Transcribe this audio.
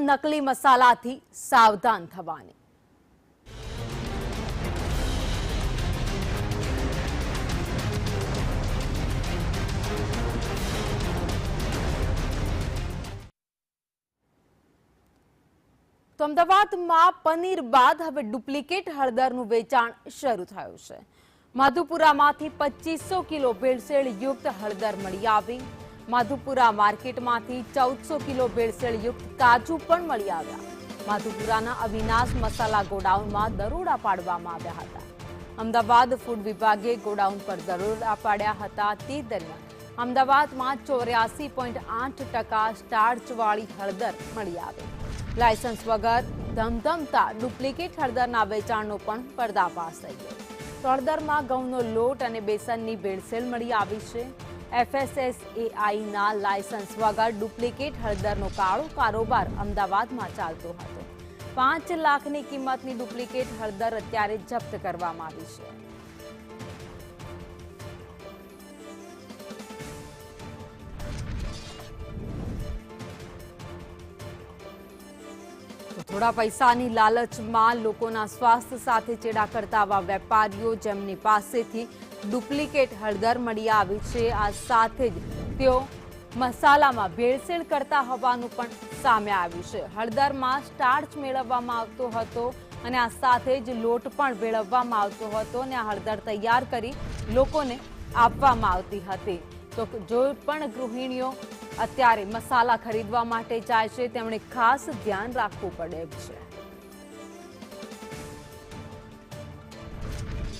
નકલી મસાલાથી સાવધાન થવાની। તો અમદાવાદમાં પનીર બાદ હવે ડુપ્લિકેટ હળદરનું વેચાણ શરૂ થયું છે। માધુપુરામાંથી 2500 કિલો ભેળસેળ યુક્ત હળદર મળી આવી। માધુપુરા માર્કેટમાંથી 1400 કિલો ભેળસેળ યુક્ત કાજુ પણ મળી આવ્યા। માધુપુરાના અવિનાશ મસાલા ગોડાઉનમાં દરોડા પાડવામાં આવ્યા હતા। અમદાવાદ ફૂડ વિભાગે ગોડાઉન પર દરોડા પાડ્યા હતા। તે દરમિયાન અમદાવાદમાં 84.8% સ્ટાર્ચવાળી હળદર મળી આવી। લાયસન્સ વગર ધમધમતા ડુપ્લિકેટ હળદરના વેચાણનો પણ પર્દાફાશ થઈ ગયો। તો હળદરમાં ઘઉંનો લોટ અને બેસનની ભેળસેળ મળી આવી છે। FSSAIના લાયસન્સ વગર ડુપ્લિકેટ હળદરનો કાળો કારોબાર અમદાવાદમાં ચાલતો હતો। 5 લાખની કિંમતની ડુપ્લિકેટ હળદર અત્યારે જપ્ત કરવામાં આવી છે। થોડા પૈસાની લાલચમાં લોકોના સ્વાસ્થ્ય સાથે ચેડા કરતા આવા વેપારીઓ જેમની પાસેથી ડુપ્લિકેટ હળદર મળી આવી છે, આ સાથે જ તેઓ મસાલામાં ભેળસેળ કરતા હોવાનું પણ સામે આવ્યું છે। હળદરમાં સ્ટાર્ચ મેળવવામાં આવતો હતો અને આ સાથે જ લોટ પણ ભેળવવામાં આવતો હતો અને આ હળદર તૈયાર કરી લોકોને આપવામાં આવતી હતી। તો જો પણ ગૃહિણીઓ અત્યારે મસાલા ખરીદવા માટે જાય છે તેમણે ખાસ ધ્યાન રાખવું પડે છે।